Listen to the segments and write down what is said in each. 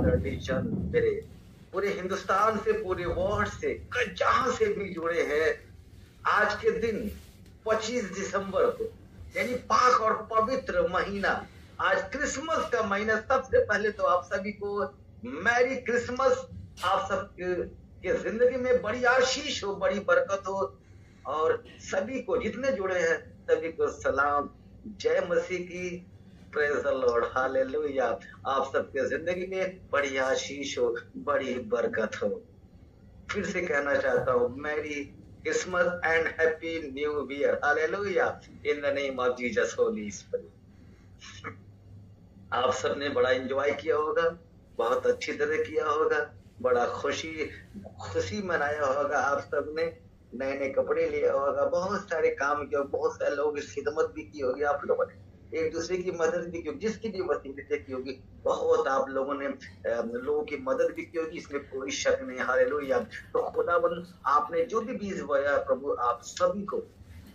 Politician मेरे पूरे हिंदुस्तान से, पूरे वर्ल्ड से, जहां से भी जुड़े हैं, आज के दिन 25 दिसंबर को, यानी पाक और पवित्र महीना, आज क्रिसमस का महीना। सबसे पहले तो आप सभी को मैरी क्रिसमस। आप सब के जिंदगी में बड़ी आशीष हो, बड़ी बरकत हो, और सभी को जितने जुड़े हैं सभी को सलाम, जय मसीह की, प्रेज द लॉर्ड, हालेलुया। आप सबके जिंदगी में बड़ी आशीष हो, बड़ी बरकत हो। फिर से कहना चाहता हूँ, merry Christmas and happy new year, hallelujah, in the name of Jesus Holi spirit. आप सबने बड़ा एंजॉय किया होगा, बहुत अच्छी तरह किया होगा, बड़ा खुशी मनाया होगा। आप सबने नए नए कपड़े लिया होगा, बहुत सारे काम किए, बहुत सारे लोगों की खिदमत भी की होगी, आप लोगों ने एक दूसरे की मदद भी की होगी, जिसकी भी वसीले की होगी, बहुत आप लोगों ने लोगों की मदद भी की होगी, इसमें कोई शक नहीं। हालेलुया। तो खुदाबंद आपने जो भी बीज बोया प्रभु, आप सभी को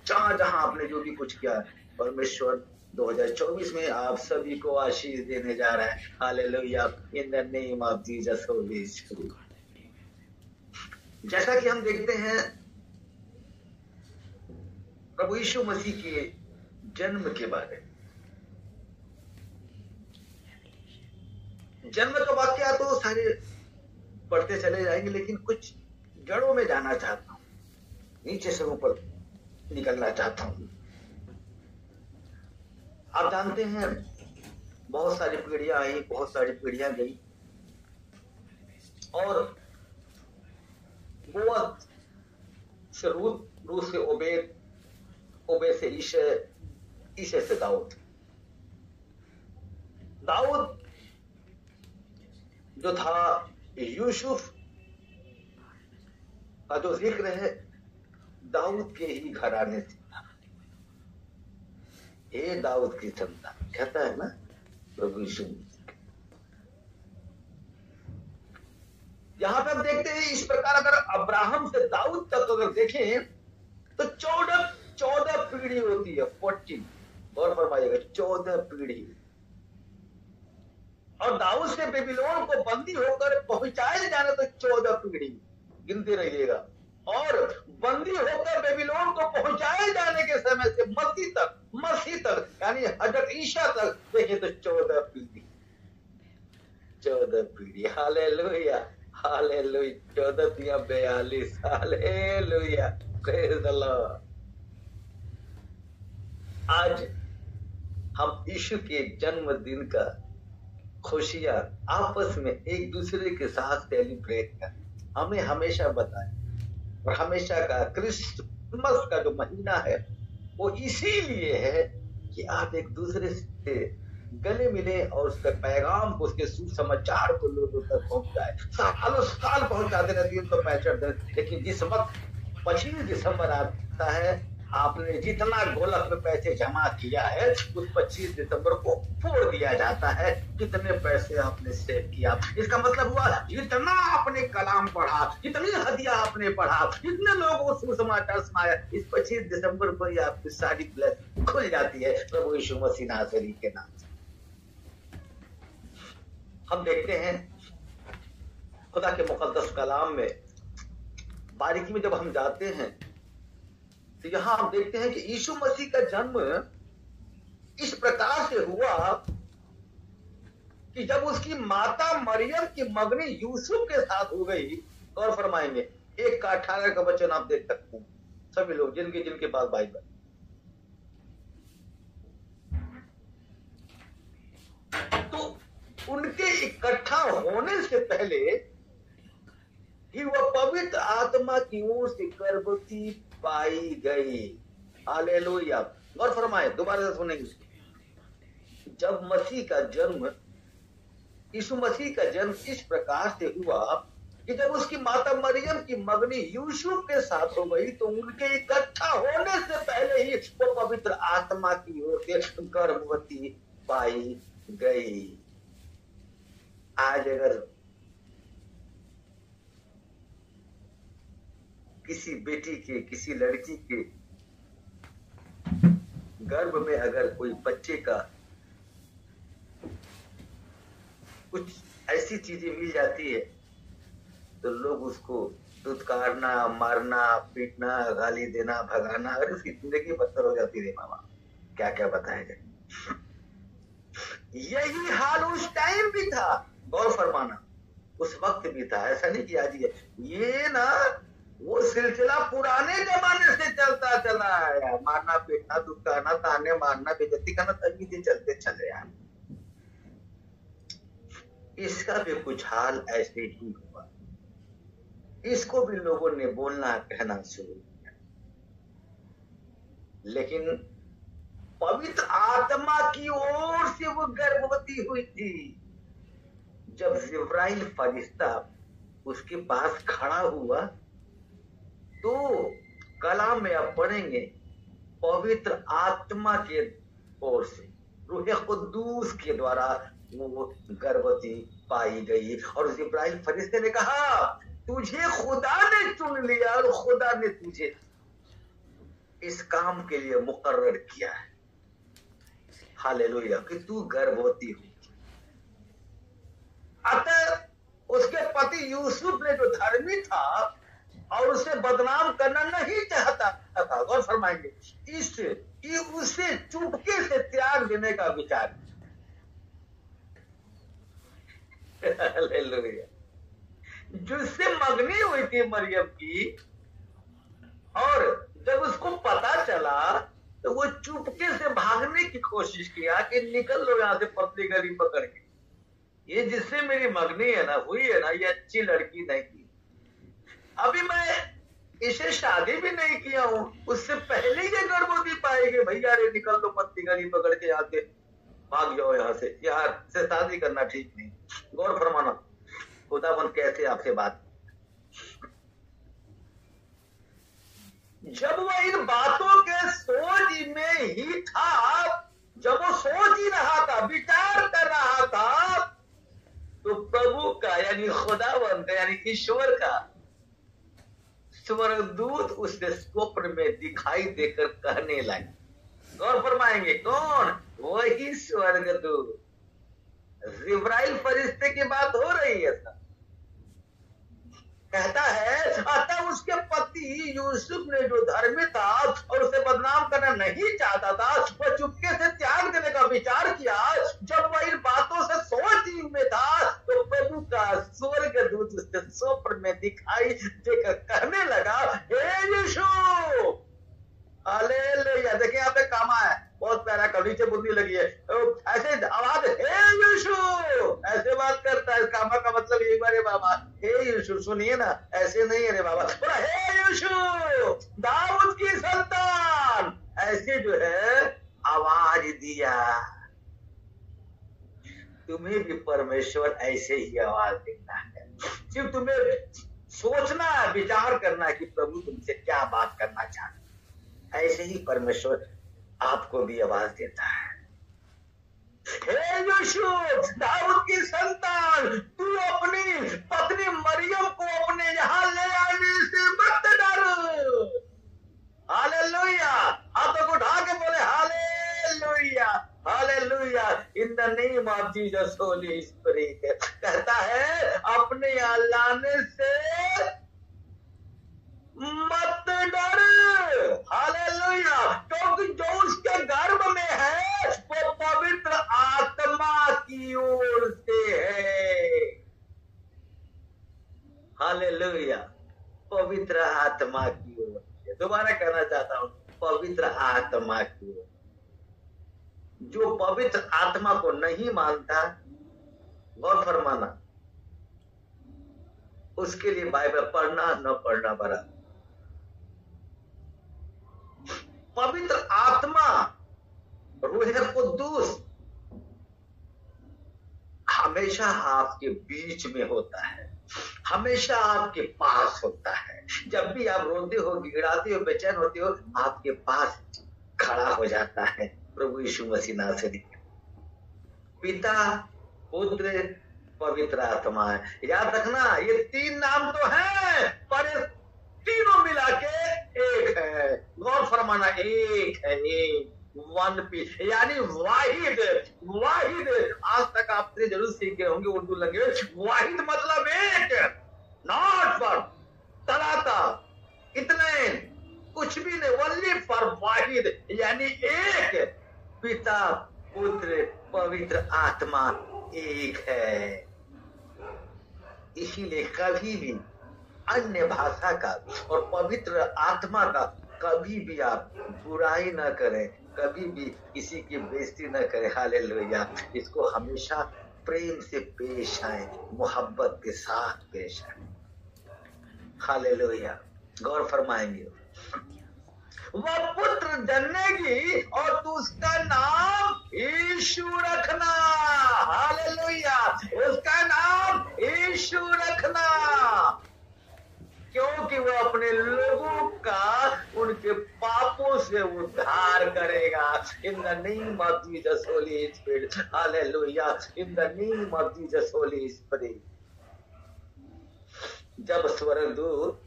जहां जहां आपने जो भी कुछ किया, परमेश्वर 2024 में आप सभी को आशीष देने जा रहा है। Hallelujah, in the name of Jesus Holi spirit. जैसा कि हम देखते हैं प्रभु यीशु मसीह के जन्म के बारे में, जन्म का वाक्य तो सारे पढ़ते चले जाएंगे, लेकिन कुछ जड़ों में जाना चाहता हूं, नीचे से ऊपर निकलना चाहता हूं। आप जानते हैं बहुत सारी पीढ़ियां आई, बहुत सारी पीढ़ियां गई, और बोअज से रूत से ओबेद, ओबेद से ईशे, ईशे से दाऊद। दाऊद जो था यूसुफ का जो जिक्र है, दाऊद के ही घराने से था। हे दाऊद की संतान, कहता है ना प्रभु यीशु। यहां पर देखते हैं इस प्रकार, अगर अब्राहम से दाऊद तक अगर देखें तो 14 पीढ़ी होती है, 14, और फरमाइएगा 14 पीढ़ी। और दाऊद से बेबीलोन को बंदी होकर पहुंचाए जाने तो 14 पीढ़ी, गिनते रहिएगा। और बंदी होकर बेबीलोन को पहुंचाए जाने के समय से मसीह तक यानी हजरत ईसा तक देखें तो 14 पीढ़ी, 14 पीढ़ी। हालेलुया, हालेलुया, 14 या 42, हालेलुया, प्रेज द लॉर्ड। आज हम यीशु के जन्मदिन का खुशियां आपस में एक दूसरे के साथ सेलिब्रेट करें। हमें हमेशा बताएं, और हमेशा का क्रिसमस का जो महीना है वो इसीलिए है कि आप एक दूसरे से गले मिले और उसका पैगाम को, उसके सुसमाचार को लोगों तक पहुंचाए। सालों साल पहुंचाते रहती है, 365 दिन, लेकिन जिस वक्त 25 दिसंबर आता है, आपने जितना गोलक में पैसे जमा किया है उस 25 दिसंबर को फोड़ दिया जाता है। कितने पैसे आपने सेव किया, इसका मतलब हुआ जितना आपने कलाम पढ़ा, जितनी हदिया आपने पढ़ा, जितने लोगों को सुसमाचार सुनाया, इस 25 दिसंबर को ही आपकी सारी ब्लेसिंग खुल जाती है प्रभु यीशु मसीह नासरी के नाम से। हम देखते हैं खुदा के मुकद्दस कलाम में बारीकी में जब हम जाते हैं तो यहां हम देखते हैं कि यीशु मसीह का जन्म इस प्रकार से हुआ कि जब उसकी माता मरियम की मंगनी यूसुफ के साथ हो गई। और फरमाएंगे 1:18 का वचन आप देख सकते हैं, सभी लोग जिनके पास बाइबल। तो उनके इकट्ठा होने से पहले ही वह पवित्र आत्मा की ओर से गर्भवती पाई गई। हालेलुया। और फरमाए, दोबारा से सुनेंगे, जब मसीह का जन्म, यीशु मसीह का जन्म इस प्रकार से हुआ कि जब उसकी माता मरियम की मंगनी यूसुफ के साथ हो गई तो उनके इकट्ठा होने से पहले ही वो पवित्र आत्मा की ओर से गर्भवती पाई गई। आज अगर किसी बेटी के, किसी लड़की के गर्भ में अगर कोई बच्चे का कुछ ऐसी चीजें मिल जाती है तो लोग उसको दुत्कारना, मारना, पीटना, गाली देना, भगाना, अरे उसकी जिंदगी बदतर हो जाती है बाबा, क्या क्या बताएंगे। यही हाल उस टाइम भी था, गौर फरमाना, उस वक्त भी था, ऐसा नहीं कि आज ये ना वो सिलसिला पुराने जमाने से चलता चला आया, मारना, पीटना, दुत्कारना, ताने मारना, बेइज्जती करना, तभी से चलते चले आए। इसका भी कुछ हाल ऐसे ही हुआ, इसको भी लोगों ने बोलना कहना शुरू किया, लेकिन पवित्र आत्मा की ओर से वो गर्भवती हुई थी। जब जिब्राइल फरिश्ता उसके पास खड़ा हुआ तो कलाम में आप पढ़ेंगे पवित्र आत्मा के ओर से, रूह कुद्दूस के द्वारा वो गर्भवती पाई गई। और जिब्राइल फरिश्ते ने कहा तुझे खुदा ने चुन लिया और खुदा ने तुझे इस काम के लिए मुकर्रर किया है, हालेलुया, कि तू गर्भवती हो। अतः उसके पति यूसुफ ने जो धर्मी था और उसे बदनाम करना नहीं चाहता था, गौर फरमाएंगे, उसे चुपके से त्याग देने का विचार। हालेलुया। जिससे मंगनी हुई थी मरियम की, और जब उसको पता चला तो वो चुपके से भागने की कोशिश किया कि निकल लो यहां से पतली गली पकड़ के, ये जिससे मेरी मंगनी है ना हुई है ना, ये अच्छी लड़की नहीं थी, अभी मैं इसे शादी भी नहीं किया हूं, उससे पहले ये गर्भवती पाएगी, भैया रे निकल लो पतली गली पकड़ के, यहाँ से भाग जाओ, यहाँ से शादी करना ठीक नहीं। गौर फरमाना, खुदाबंद कैसे आपसे बात। जब वह इन बातों के सोच में ही था, जब वो सोच ही रहा था, विचार कर रहा था, तो प्रभु का यानी खुदावंद का यानी ईश्वर का स्वर्गदूत उसने स्वप्न में दिखाई देकर कहने लगे। गौर फरमाएंगे कौन? वही स्वर्गदूत, जिब्राइल फरिश्ते की बात हो रही है सर। कहता है अतः उसके पति यूसुफ ने जो धर्मी था और उसे बदनाम करना नहीं चाहता था, वह चुपके से त्याग देने का विचार किया। जब वह इन बातों से सोच में था तो प्रभु का स्वर्गदूत उसके स्वप्न में दिखाई देकर कहने लगा, हे यीशु, हालेलुया। देखिए यहाँ पे कामा है, बहुत प्यारा, कभी से बुद्धि लगी है, ऐसे आवाज, हे यीशु, ऐसे बात करता है। कामा का मतलब एक बार बाबा, हे यीशु, सुनिए ना, ऐसे नहीं है रे बाबा, बोला हे यीशु, दाऊद की संतान, ऐसे जो है आवाज दिया। तुम्हें भी परमेश्वर ऐसे ही आवाज देता है, सिर्फ तुम्हें सोचना है, विचार करना है कि प्रभु तुमसे क्या बात करना चाहते। ऐसे ही परमेश्वर आपको भी आवाज देता है, हे यीशु, दाऊद की संतान, तू अपनी पत्नी मरियम को अपने यहाँ ले आने से मत डर। हालेलुया। हाथों को उठा के बोले hallelujah, hallelujah, in the name of Jesus Holi spirit. कहता है अपने यहाँ लाने से मत डर। हालेलुया। क्योंकि जो उसके गर्भ में है वो पवित्र आत्मा की ओर से है। हालेलुया, पवित्र आत्मा की ओर से। दोबारा कहना चाहता हूं, पवित्र आत्मा की ओर। जो पवित्र आत्मा को नहीं मानता, गौर फरमाना, उसके लिए बाइबल पढ़ना न पढ़ना बराबर। पवित्र आत्मा, रूह कुद्दूस हमेशा आपके बीच में होता है, हमेशा आपके पास होता है। जब भी आप रोते हो, गिड़ाते हो, बेचैन होते हो, आपके पास खड़ा हो जाता है प्रभु यीशु मसीह नासरी। पिता, पुत्र, पवित्र आत्मा है। याद रखना, ये तीन नाम तो हैं पर तीनों मिला के एक है। गौर फरमाना, एक है, एक वन पीस, यानी वाहिद। वाहिद आज तक आपने जरूर सीखे होंगे उर्दू लैंग्वेज। वाहिद मतलब एक, नॉट फॉर तलाता, इतने कुछ भी नहीं, ओनली फॉर वाहिद, यानी एक। पिता पुत्र पवित्र आत्मा एक है। इसीलिए कभी भी अन्य भाषा का और पवित्र आत्मा का कभी भी आप बुराई न करें, कभी भी किसी की बेइज्जती न करें। हालेलुया। इसको हमेशा प्रेम से पेश आए, मोहब्बत के साथ पेश आए। हालेलुया। गौर फरमाएंगे, वह पुत्र जन्मेगी और तू उसका नाम यीशु रखना। हालेलुया। उसका नाम यीशु रखना, क्योंकि वो अपने लोगों का उनके पापों से उद्धार करेगा। In the name of Jesus Holi spirit. Hallelujah. In the name of Jesus Holi spirit. जब स्वर्गदूत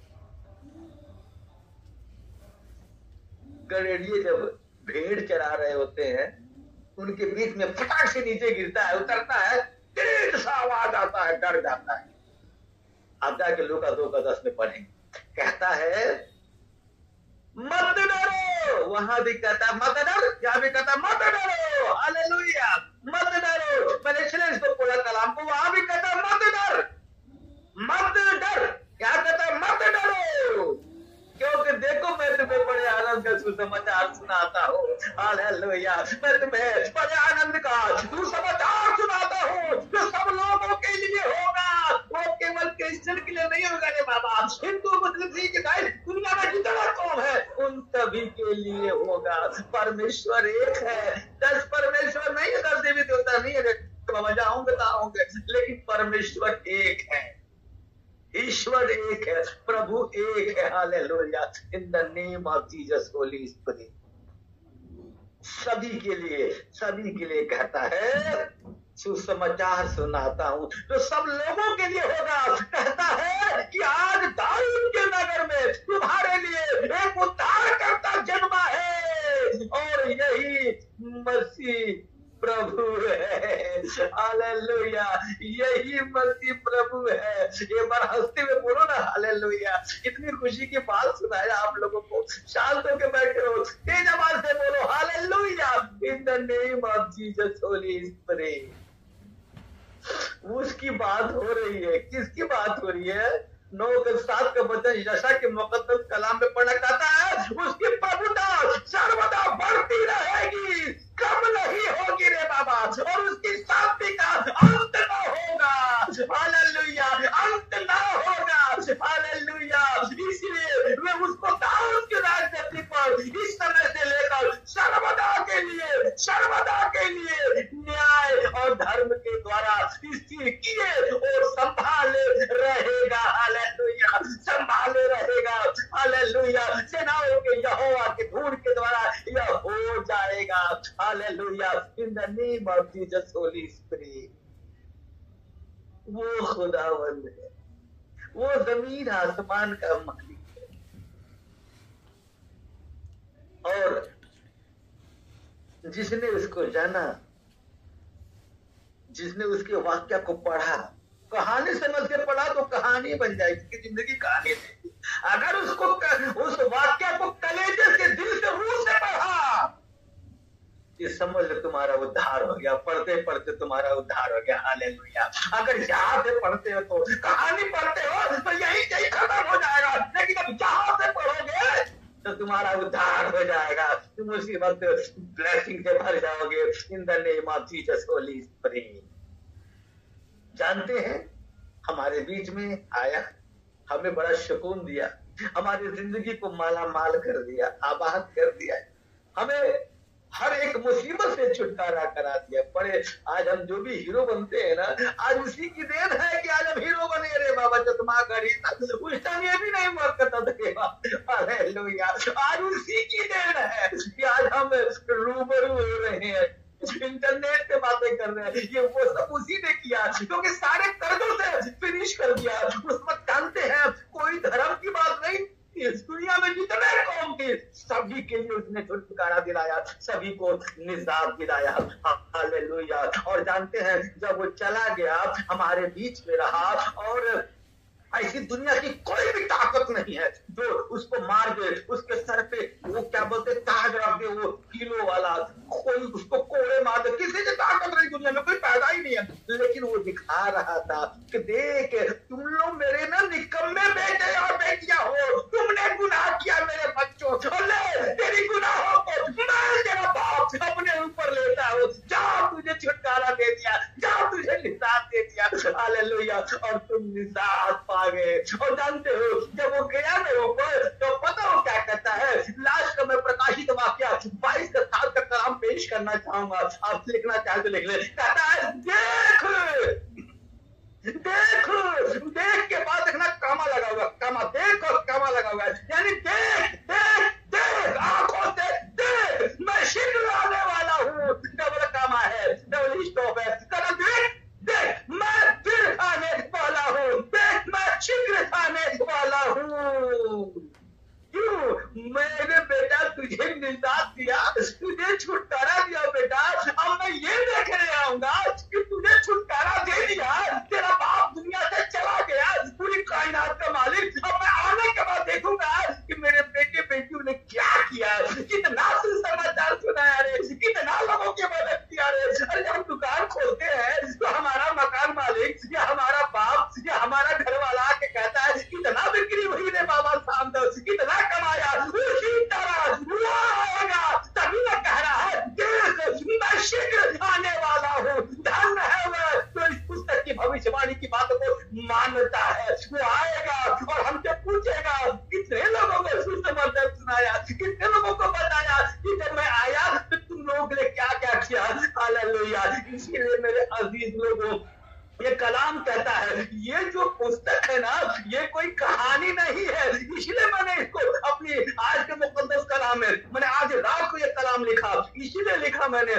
गड़ेड़िए जब भेड़ चरा रहे होते हैं, उनके बीच में फटाक से नीचे गिरता है, उतरता है, तेज सा आवाज आता है, डर जाता है। आप जाके लूका 2:10 में पढ़ेंगे, कहता है मत डरो। वहां भी कहता है मत डर, यहाँ भी कहता है मत डरो। हालेलुया। मत डरो। मैंने इसलिए इसको पढ़ा कलाम को, वहां भी कहता है मत डर, मत डर। क्या कहता है? मत डरो, क्योंकि देखो मैं तुम्हें बड़े आनंद का सुसमाचार सुनाता हूँ। हालेलुया। मैं तुम्हें बड़े आनंद का सुसमाचार सुनाता हूँ जो सब लोगों के लिए होगा। वो केवल क्रिश्चियन के लिए नहीं होगा रे बाबा, हिंदू मुस्लिम सिख ईसाई दुनिया में जितना कौम है उन सभी के लिए होगा। परमेश्वर एक है। 10 परमेश्वर नहीं है, 10 देवी देवता नहीं है बाबा, जाऊंगे तो आऊंगे, लेकिन परमेश्वर एक है, ईश्वर एक है, प्रभु एक है। Hallelujah. In the name of Jesus Holi spirit. सभी के लिए कहता है सुसमाचार सुनाता हूँ जो सब लोगों के लिए होगा। कहता है कि आज दाऊद के नगर में तुम्हारे लिए एक उद्धारकर्ता जन्मा है और यही मसीह प्रभु है। हालेलुया। यही मसीह प्रभु है। एक बार हंसते हुए बोलो ना हालेलुया। इतनी खुशी की बात सुनाया आप लोगों को, शांत होकर बैठे हो, तेज आवाज से बोलो hallelujah. In the name of Jesus Holi spirit. उसकी बात हो रही है। किसकी बात हो रही है? 9:7 का वचन यशा के मुकद्दस कलाम में पढ़ा जाता है, उसकी प्रभुता सर्वदा बढ़ती रहेगी, कम नहीं होगी रे बाबा, और उसकी शांति का अंत न होगा। हालेलुया। अंत न होगा। हालेलुया। इसलिए वे उसको दाऊद की राजगद्दी पर इस समय से लेकर सर्वदा के लिए न्याय और धर्म के द्वारा स्थिर किए और संभाले रहेगा। हालेलुया। संभाले रहेगा। हालेलुया। सेनाओं के यहोवा के धूड़ के द्वारा यह हो जाएगा। Hallelujah. In the name of Jesus Holi spirit. वो खुदावंद है, वो जमीन आसमान का मालिक है, और जिसने उसको जाना, जिसने उसके वाक्य को पढ़ा, कहानी समझ के पढ़ा तो कहानी बन जाएगी, जिंदगी कहानी थी। अगर उसको उस वाक्य को कलेजे से, दिल से, रूह से पढ़ा, ये समझ लो तुम्हारा उद्धार हो गया। पढ़ते पढ़ते तुम्हारा उद्धार हो गया। हालेलुया। अगर यहाँ से पढ़ते हो तो कहानी पढ़ते हो तो यही खत्म हो जाएगा, लेकिन अब जहां से पढ़ोगे तो तुम्हारा उद्धार हो जाएगा। तुम उसी वक्त ब्लेसिंग से भर जाओगे। In the name of Jesus Holi spirit. जानते हैं, हमारे बीच में आया, हमें बड़ा सुकून दिया, हमारी जिंदगी को माला माल कर दिया, आबाद कर दिया, हमें हर एक मुसीबत से छुटकारा करा दिया। बड़े आज हम जो भी हीरो बनते हैं ना, आज उसी की देन है कि आज हम हीरो बने रे बाबा। चश्मा घड़ी उस टाइम ये भी नहीं मत करता था। हालेलुया। आज उसी की देन है कि आज हम रूबरू हो रहे हैं, इंटरनेट पे बातें कर रहे हैं। ये वो सब उसी ने किया, क्योंकि सारे कर्जों से फिनिश कर दिया। उस वक्त जानते हैं कोई धर्म की बात नहीं, इस दुनिया में जितने कौम थे सभी के लिए उसने छुटकारा दिलाया, सभी को निजात दिलाया। हालेलुया। और जानते हैं जब वो चला गया, हमारे बीच में रहा, और ऐसी दुनिया की कोई भी ताकत नहीं है जो उसको मार दे, उसके सर पे वो क्या बोलते ताज रख दे, वो किलो वाला, कोई उसको कोड़े मार दे, किसी की ताकत नहीं दुनिया में, कोई पैदा ही नहीं है। लेकिन वो दिखा रहा था कि देख तुम लोग मेरे ना निकम्मे बेटे और बेटियां हो, तुमने गुनाह किया मेरे बच्चों, ले तेरी गुनाहों को मैं तेरा बाप अपने ऊपर लेता हूँ, जा तुझे छुटकारा दे दिया, जा तुझे निजात दे दिया। हालेलुया। और तुम निजात पा गए। और जानते हो जब वो गया मेरे ऊपर, तो पता हो क्या कहता है, लास्ट का मैं प्रकाशित वाक्या 22 साल का कलाम पेश करना चाहूंगा, आप लिखना चाहे तो लिख ले। कहता है देख देख देख के बाद देखना कामा लगा हुआ, कामा देख और कामा लगा हुआ है, यानी देख देख देख आंखों से देख, मैं शीघ्र आने वाला हूँ। डबल कामा है, डबल स्टॉप है। देख देख मैं फिर आने वाला हूँ, देख मैं शीघ्र आने वाला हूँ। क्यों? मैंने बेटा तुझे निजात दिया, तुझे छुटकारा दिया बेटा, अब मैं ये देखने आऊंगा कि तुझे छुटकारा दे दिया, तेरा बाप दुनिया से चला गया, पूरी कायनात का मालिक। अब मैं आने के बाद देखूंगा कि मेरे बेटे बेटियों ने क्या किया, कितना समाचार सुनाया रे, कितना लोगों की मदद किया रे। अरे हम दुकान खोलते हैं तो हमारा मकान मालिक या हमारा बाप या हमारा घर वाला के कहता है कितना बिक्री हुई रे बाबा साहब, कितना कमाया, उसी तरह वो आएगा, तभी मैं कह रहा है देख मैं शीघ्र आने वाला हूँ। धन्य है वह तो इस पुस्तक की भविष्यवाणी की बातों को मानता है। वो आएगा और हमसे पूछेगा कितने लोगों को सुसमाचार सुनाया, कितने लोगों को बताया कि जब मैं आया तो तुम लोगों ने क्या क्या किया। हालेलुया। इसीलिए मेरे अजीज लोगों, ये कलाम कहता है ये जो पुस्तक है ना, ये कोई कहानी नहीं है, इसलिए मैंने इसको अपनी आज के मुकद्दस कलाम में, मैंने आज रात को ये कलाम लिखा, इसीलिए लिखा मैंने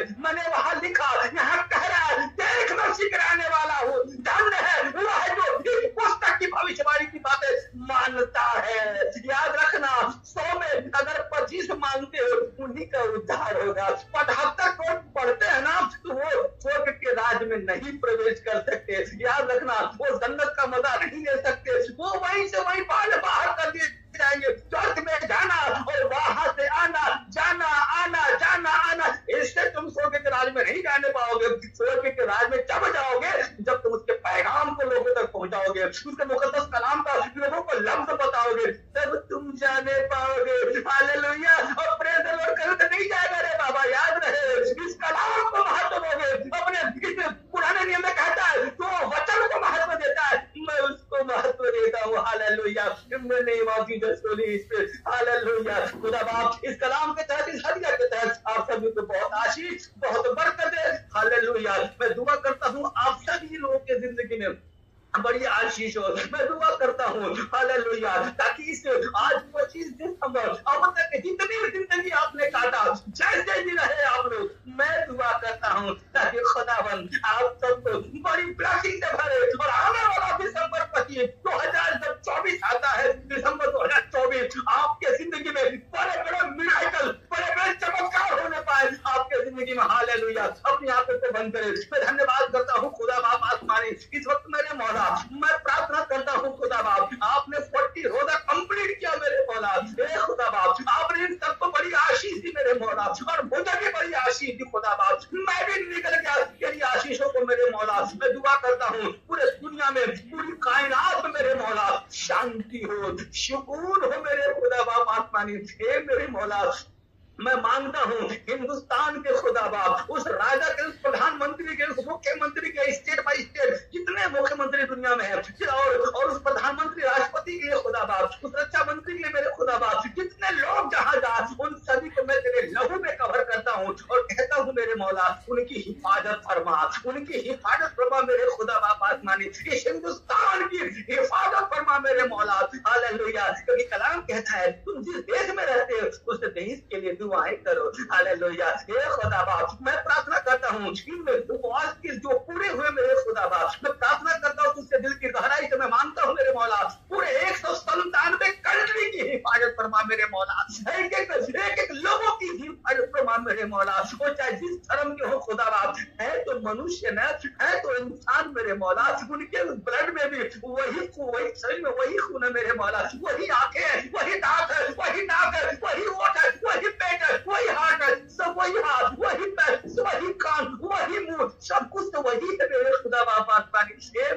वहां लिखा, यहाँ कह रहा है देख मैं शीघ्र आने वाला हूँ। धन्य है वो है जो इस पुस्तक की भविष्यवाणी की बातें मानता है। याद रखना 100 में अगर 25 मानते हो उन्हीं का उद्धार होगा। 75 को पढ़ते हैं ना तो वो स्वर्ग के राज में नहीं प्रवेश कर सकते। याद रखना वो जन्नत का मजा नहीं ले सकते, वो वहीं से वहीं बाहर कर दिए जाएंगे। चर्च में जाना और वहां से आना जाना आना जाना आना, इससे तुम स्वर्ग के राज में नहीं जाने पाओगे। स्वर्ग के राज में जब जाओगे जब तुम उसके पैगाम को लोगों तक पहुंचाओगे, उसके मुकद्दस कलाम का लोगों को लफ्ज बताओगे, तब तुम जाने पाओगे। हालेलुया। और प्रेज़ द लॉर्ड करो तो नहीं जाएगा रे बाबा। याद रहे इस कलाम को महत्व दोगे। अपने पुराने नियम में कहता है तो वचन को महत्व देता है, मैं उसको महत्व देता हूँ। हालेलुया। हालेलुया। खुदा बाप इस कलाम के तहत, इस हदिया के तहत आप सभी को बहुत आशीष, बहुत बरकत दे। हालेलुया। मैं दुआ करता हूँ आप सभी लोगों के जिंदगी में बड़ी आशीष हो। मैं दुआ करता हूँ हालेलुया, ताकि इस आज 25 दिसंबर अब तक जितनी जिंदगी आपने काटा, जैसे भी रहे आप लोग, मैं दुआ करता हूँ ताकि खुदावंद आप सबको बड़ी ब्लेसिंग से भरे। और आने वाला दिसंबर 25 2024 आता है, दिसंबर 2024 आपके जिंदगी में बड़े बड़े मिराकल, बड़े बड़े चमत्कार होने पाए आपके जिंदगी में। हालेलुया। अपनी आंखों को बंद करें। मैं धन्यवाद करता हूँ खुदा बाप आसमानी, इस वक्त मेरे मौला मैं प्रार्थना करता हूँ खुदा बाप, आपने 40 रोजा कंप्लीट किया मेरे मौला। खुदा बाप आपने इन सबको बड़ी आशीष दी मेरे मौला, और मुझे भी बड़ी आशीष दी खुदा बाप। मैं भी निकल गया तेरी आशीषों को मेरे मौला। मैं दुआ करता हूँ पूरे दुनिया में, पूरी कायनात में मेरे मौला शांति हो, सुकून हो मेरे खुदा बाप आसमानी। हे मेरे मौला, मैं मांगता हूँ हिंदुस्तान के खुदा बाप, उस राजा के, उस प्रधानमंत्री के, उस मुख्यमंत्री के, स्टेट बाई स्टेट जितने मुख्यमंत्री दुनिया में है, और उस प्रधानमंत्री राष्ट्रपति के लिए खुदा बाप, उस रक्षा मंत्री के लिए मेरे खुदा बाप, जितने लोग जहाँ जा उन सभी को मैं तेरे लहू में कवर करता हूँ और कहता हूँ मेरे मौला उनकी हिफाजत फरमा, उनकी हिफाजत फरमा मेरे खुदा बाप आसमानी। इस हिंदुस्तान की हिफाजत फरमा मेरे मौला। हालेलुया। क्योंकि कलाम कहता है तुम जिस देश में रहते हो उस देश के लिए दुआएं करो। हालेलुया। हे खुदा बाप, मैं प्रार्थना करता हूँ इन उपवास के जो पूरे हुए मेरे खुदा बाप, मैं प्रार्थना करता हूँ तुझसे दिल की गहराई से मैं मांगता हूँ मेरे मौला, पूरे 197 कंट्री की हिफाजत फरमा मेरे मौला। एक एक मनुष्य न है तो इंसान मेरे मौला, उनके ब्लड में भी वही शरीर में वही खून है मेरे मौला, वही आंखें, वही दांत है, वही नाक है, वही ओठ है, वही पेट है, वही हार्ट है, सब वही हाथ, वही पैर, वही कान, वही मुंह, सब कुछ तो वही है मेरे खुदा बाप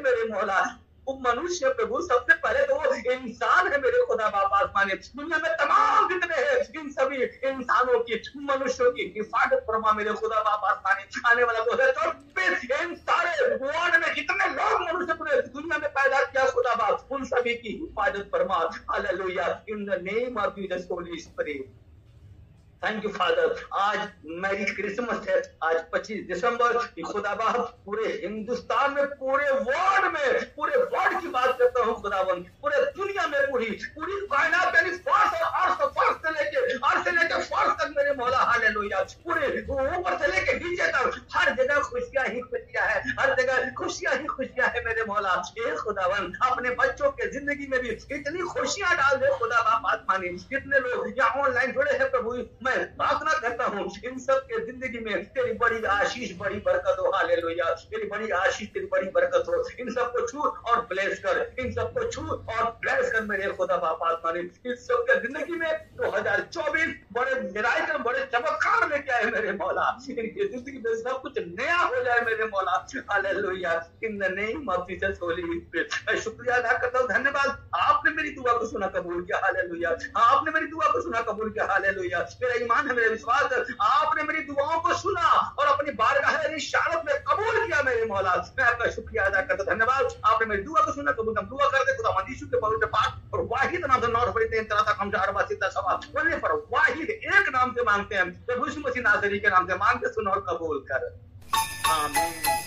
मेरे मौला। वो मनुष्य प्रभु सबसे पहले तो वो इंसान है मेरे खुदा बाप आसमानी। दुनिया में तमाम जितने हैं इन सभी इंसानों की, मनुष्यों की हिफाजत फरमा मेरे खुदा बाप आसमानी। आने वाला 2024 इन सारे वर्ल्ड में जितने लोग मनुष्य पूरे दुनिया में पैदा किया खुदा बाप, उन सभी की हिफाजत फरमा। Hallelujah, in the name of Jesus Holi spirit. Thank you father. आज मैरी क्रिसमस है, आज 25 दिसंबर। खुदा बाप पूरे हिंदुस्तान में, पूरे वर्ल्ड की बात करता हूँ खुदावन, पूरे दुनिया में पूरी कायनात यानी फर्स्ट से लेके फर्स्ट तक मेरे मौला। हालेलुया, पूरे ऊपर से लेके नीचे तक हर जगह खुशियां ही खुशियां है, हर जगह खुशियां ही खुशियां है मेरे मौला। हे खुदावन, अपने बच्चों के जिंदगी में भी इतनी खुशियां डाल दे खुदा बाप आसमानी। जितने लोग यहाँ ऑनलाइन जुड़े हैं प्रभु, मैं प्रार्थना करता हूँ इन सब के जिंदगी में तेरी बड़ी आशीष, बड़ी बरकत हो। हालेलुया, तेरी बड़ी आशीष, तेरी बड़ी बरकत हो। इन सबको छू और ब्लेस कर, इन सबको छू और ब्लेस कर मेरे खुदा बाप आसमानी। इन सब के जिंदगी में 2024 बड़े निरायकर, बड़े चमत्कार लेके आए मेरे मौला। इनकी जिंदगी में सब कुछ नया हो जाए मेरे मौला। Hallelujah, in the name of Jesus Holi spirit. मैं शुक्रिया अदा करता हूँ, धन्यवाद। आपने मेरी दुआ को सुना, कबूल किया। हालेलुया, आपने मेरी दुआ को सुना, कबूल किया। हालेलुया, मेरा ईमान है, मेरा विश्वास है, आपने मेरी दुआओं को सुना और अपनी बारगाह रिसालत में कबूल किया मेरे मौला। मैं आपका शुक्रिया अदा करता हूं, धन्यवाद। आपने मेरी दुआ को सुना, कबूल। हम दुआ करते खुदा यीशु के पवित्र पाक और वाहिद नाम से, नौर फरीद तरह तक हम चार बासिता सवा बोलने पर वाहिद एक नाम से मांगते हैं, प्रभु यीशु मसीह नासरी के नाम से मांगते, सुनो और कबूल कर। आमीन।